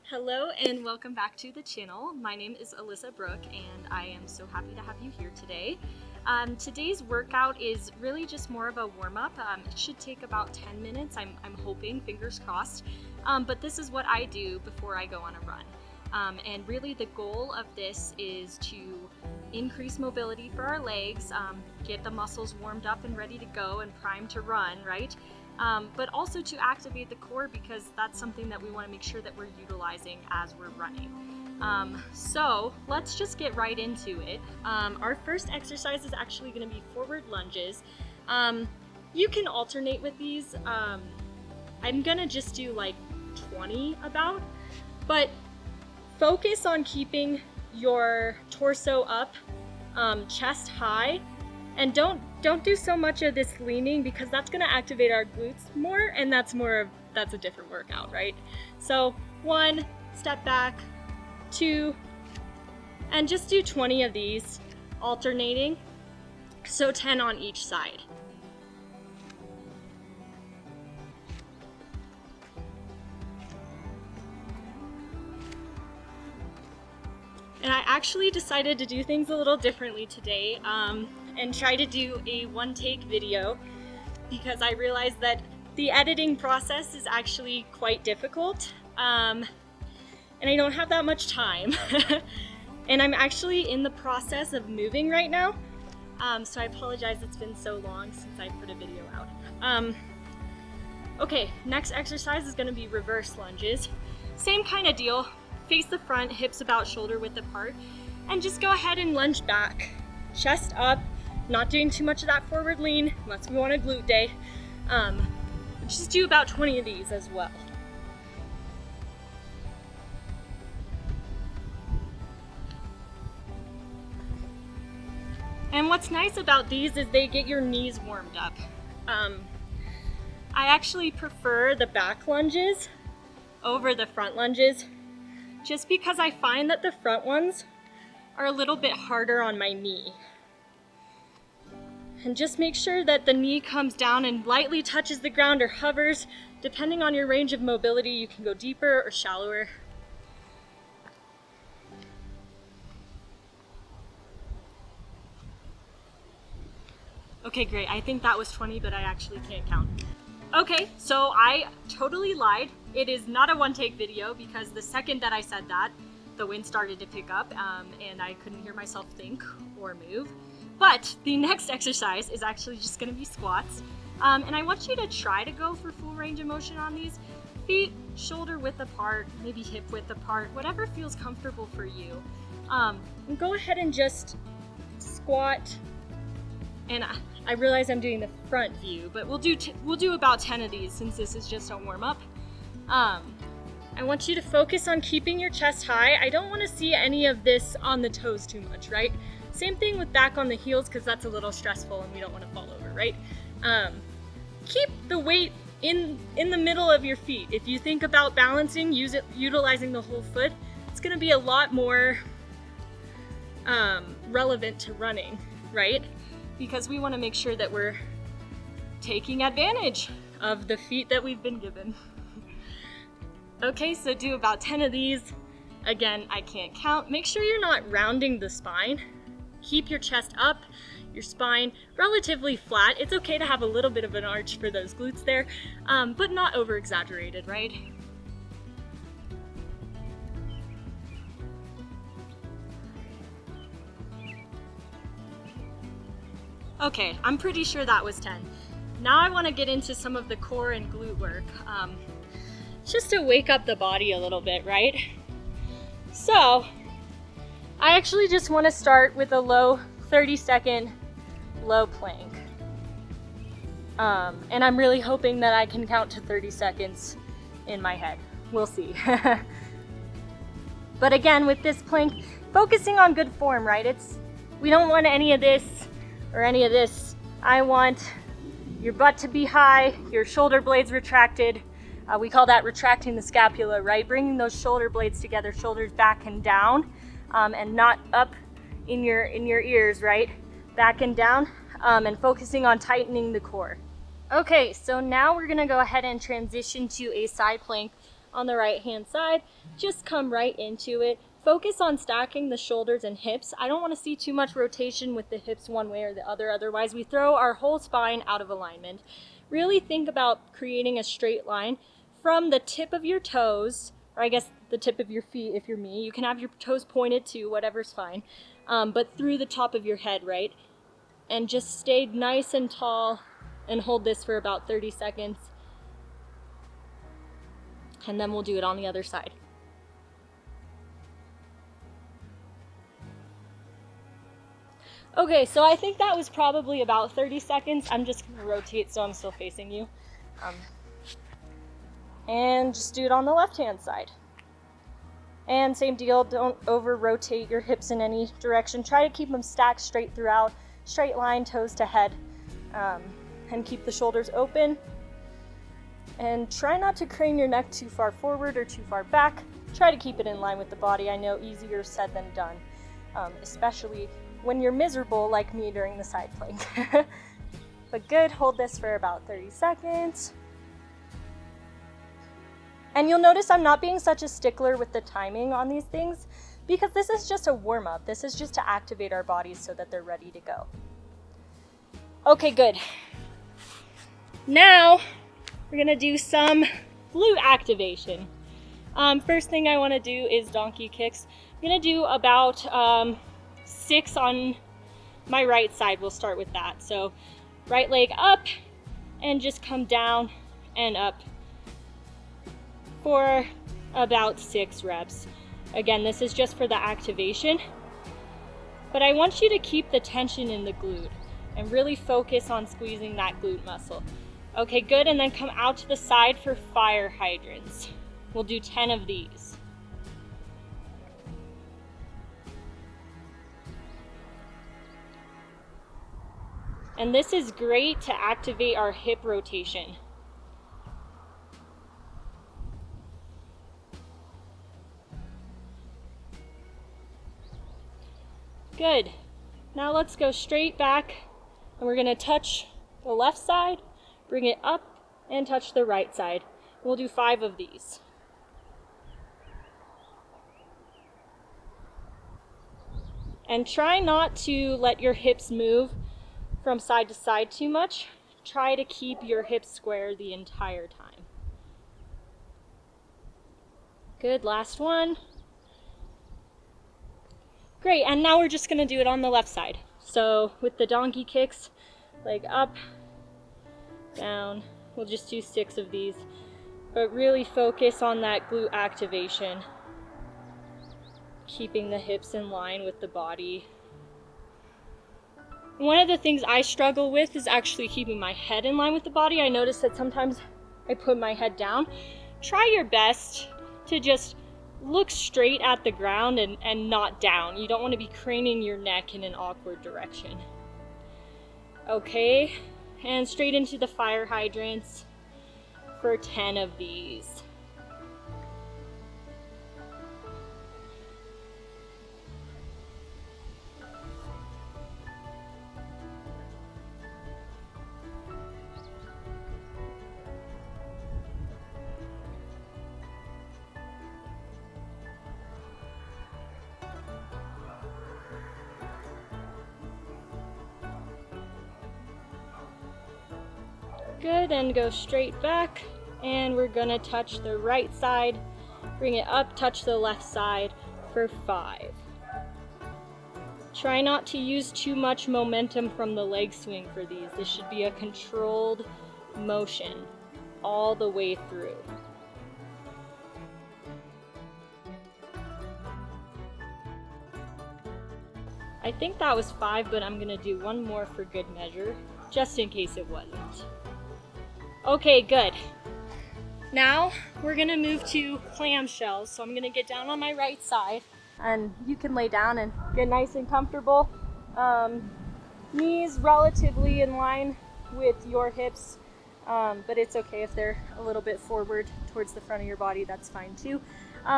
Hello and welcome back to the channel. My name is Alyssa Brooke and I am so happy to have you here today. Today's workout is really just more of a warm-up. It should take about 10 minutes, I'm hoping, fingers crossed. But this is what I do before I go on a run. And really the goal of this is to increase mobility for our legs, get the muscles warmed up and ready to go and primed to run, right? But also to activate the core, because that's something that we want to make sure that we're utilizing as we're running. So let's just get right into it. Our first exercise is actually going to be forward lunges. You can alternate with these. I'm going to just do like 20 about, but focus on keeping your torso up, chest high, and don't do so much of this leaning, because that's going to activate our glutes more, and that's a different workout, right? So 1, step back, 2, and just do 20 of these alternating, so 10 on each side. And I actually decided to do things a little differently today, and try to do a one-take video, because I realized that the editing process is actually quite difficult, and I don't have that much time. And I'm actually in the process of moving right now, so I apologize it's been so long since I put a video out. Okay, next exercise is going to be reverse lunges. Same kind of deal. Face the front, hips about shoulder width apart, and just go ahead and lunge back, chest up, not doing too much of that forward lean unless we want a glute day. Just do about 20 of these as well. And what's nice about these is they get your knees warmed up. I actually prefer the back lunges over the front lunges, just because I find that the front ones are a little bit harder on my knee. And just make sure that the knee comes down and lightly touches the ground or hovers. Depending on your range of mobility, you can go deeper or shallower. Okay, great. I think that was 20, but I actually can't count. Okay, so I totally lied. It is not a one-take video, because the second that I said that, the wind started to pick up, and I couldn't hear myself think or move. But the next exercise is actually just going to be squats. And I want you to try to go for full range of motion on these. Feet shoulder width apart, maybe hip width apart, whatever feels comfortable for you. And go ahead and just squat. And I realize I'm doing the front view, but we'll do about 10 of these, since this is just a warm-up. I want you to focus on keeping your chest high. I don't want to see any of this on the toes too much, right? Same thing with back on the heels, because that's a little stressful and we don't want to fall over, right? Keep the weight in the middle of your feet. If you think about balancing, utilizing the whole foot, it's going to be a lot more relevant to running, right? Because we want to make sure that we're taking advantage of the feet that we've been given. Okay, so do about 10 of these. Again, I can't count. Make sure you're not rounding the spine. Keep your chest up, your spine relatively flat. It's okay to have a little bit of an arch for those glutes there, but not over-exaggerated, right? Okay, I'm pretty sure that was 10. Now I want to get into some of the core and glute work, just to wake up the body a little bit, right? So, I actually just want to start with a low 30-second low plank. And I'm really hoping that I can count to 30 seconds in my head. We'll see. But again, with this plank, focusing on good form, right? We don't want any of this or any of this. I want your butt to be high, your shoulder blades retracted. We call that retracting the scapula, right? Bringing those shoulder blades together, shoulders back and down, and not up in your ears, right? Back and down, and focusing on tightening the core. Okay, so now we're gonna go ahead and transition to a side plank on the right hand side. just come right into it. Focus on stacking the shoulders and hips. I don't want to see too much rotation with the hips one way or the other, otherwise we throw our whole spine out of alignment. Really think about creating a straight line from the tip of your toes, or I guess the tip of your feet if you're me. You can have your toes pointed too, whatever's fine, but through the top of your head, right? And just stay nice and tall and hold this for about 30 seconds. And then we'll do it on the other side. Okay, so I think that was probably about 30 seconds. I'm just gonna rotate so I'm still facing you. And just do it on the left-hand side. And same deal, don't over-rotate your hips in any direction. Try to keep them stacked straight throughout, straight line, toes to head, and keep the shoulders open. And try not to crane your neck too far forward or too far back. Try to keep it in line with the body. I know easier said than done, especially when you're miserable like me during the side plank. But good, hold this for about 30 seconds. And you'll notice I'm not being such a stickler with the timing on these things because this is just a warm-up. This is just to activate our bodies so that they're ready to go. Okay, good. Now we're gonna do some glute activation. First thing I wanna do is donkey kicks. I'm gonna do about 6 on my right side. We'll start with that. So right leg up and just come down and up for about 6 reps. Again, this is just for the activation, but I want you to keep the tension in the glute and really focus on squeezing that glute muscle. Okay, good, and then come out to the side for fire hydrants. We'll do 10 of these. And this is great to activate our hip rotation. Good. Now let's go straight back and we're gonna touch the left side, bring it up and touch the right side. We'll do 5 of these. And try not to let your hips move from side to side too much. Try to keep your hips square the entire time. Good, last one. Great, and now we're just gonna do it on the left side. So with the donkey kicks, leg up, down. We'll just do 6 of these, but really focus on that glute activation. Keeping the hips in line with the body. One of the things I struggle with is actually keeping my head in line with the body. I notice that sometimes I put my head down. Try your best to just look straight at the ground and not down. You don't want to be craning your neck in an awkward direction. Okay, and straight into the fire hydrants for 10 of these. Good, and go straight back, and we're gonna touch the right side, bring it up, touch the left side for 5. Try not to use too much momentum from the leg swing for these. This should be a controlled motion all the way through. I think that was 5, but I'm gonna do one more for good measure, just in case it wasn't. Okay, good. Now we're gonna move to clamshells. So I'm gonna get down on my right side, and you can lay down and get nice and comfortable. Knees relatively in line with your hips, but it's okay if they're a little bit forward towards the front of your body, that's fine too.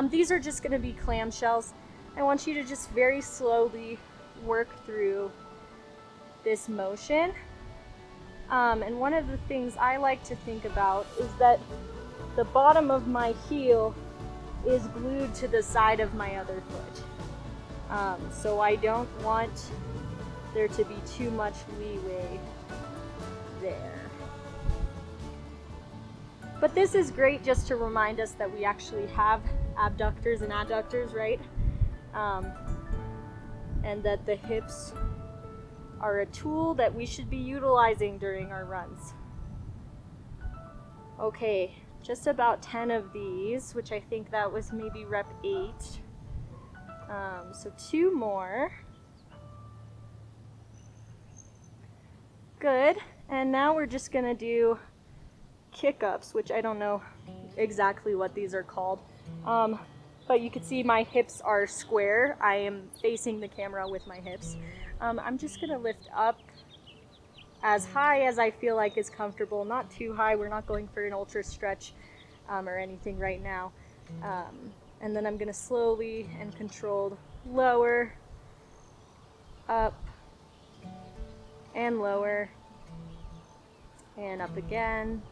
These are just gonna be clamshells. I want you to just very slowly work through this motion. And one of the things I like to think about is that the bottom of my heel is glued to the side of my other foot. So I don't want there to be too much leeway there. But this is great just to remind us that we actually have abductors and adductors, right? And that the hips are a tool that we should be utilizing during our runs. Okay, just about 10 of these, which I think that was maybe rep 8. So 2 more. Good, and now we're just gonna do kick-ups, which I don't know exactly what these are called. But you can see my hips are square. I am facing the camera with my hips. I'm just gonna lift up as high as I feel like is comfortable, not too high. We're not going for an ultra stretch or anything right now. And then I'm gonna slowly and controlled lower, up, and lower, and up again.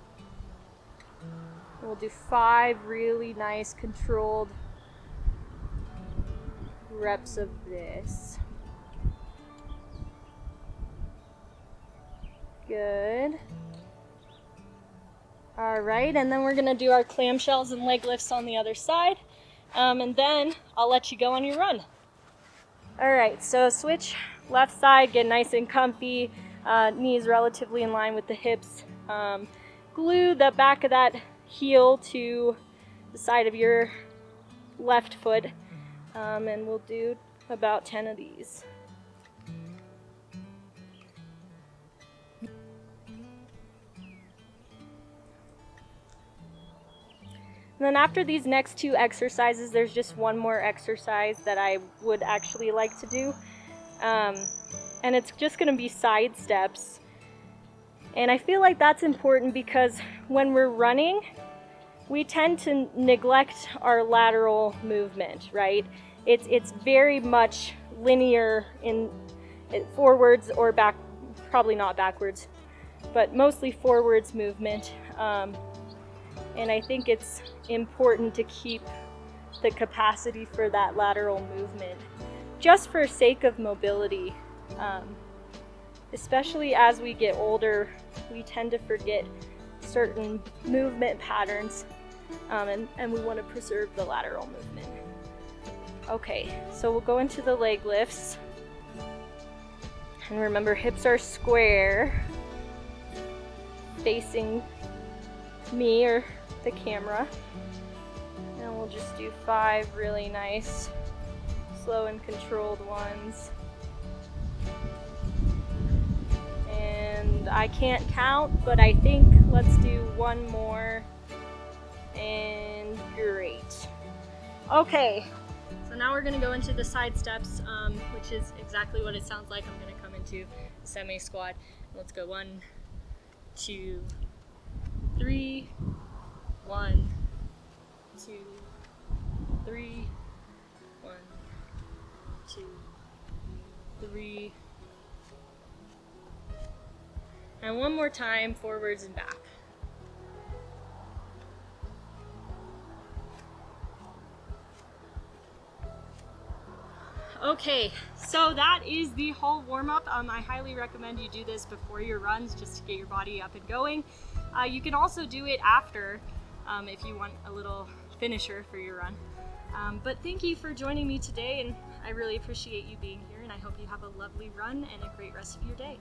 We'll do 5 really nice controlled reps of this. Good. All right, and then we're gonna do our clamshells and leg lifts on the other side. And then I'll let you go on your run. All right, so switch left side, get nice and comfy, knees relatively in line with the hips. Glue the back of that heel to the side of your left foot, and we'll do about 10 of these. And then after these next 2 exercises, there's just one more exercise that I would actually like to do. And it's just gonna be side steps. And I feel like that's important because when we're running, we tend to neglect our lateral movement, right? It's very much linear in forwards or back, probably not backwards, but mostly forwards movement. And I think it's important to keep the capacity for that lateral movement, just for sake of mobility. Especially as we get older, we tend to forget certain movement patterns, and we want to preserve the lateral movement. Okay, so we'll go into the leg lifts. And remember, hips are square, facing me or the camera. And we'll just do 5 really nice, slow and controlled ones. And I can't count, but I think let's do 1 more. And great. Okay, so now we're gonna go into the side steps, which is exactly what it sounds like. I'm gonna come into semi squat. Let's go 1, 2, 3, 1, 2, 3, 1, 2, 3. And one more time, forwards and back. Okay, so that is the whole warm-up. I highly recommend you do this before your runs just to get your body up and going. You can also do it after if you want a little finisher for your run. But thank you for joining me today, and I really appreciate you being here, and I hope you have a lovely run and a great rest of your day.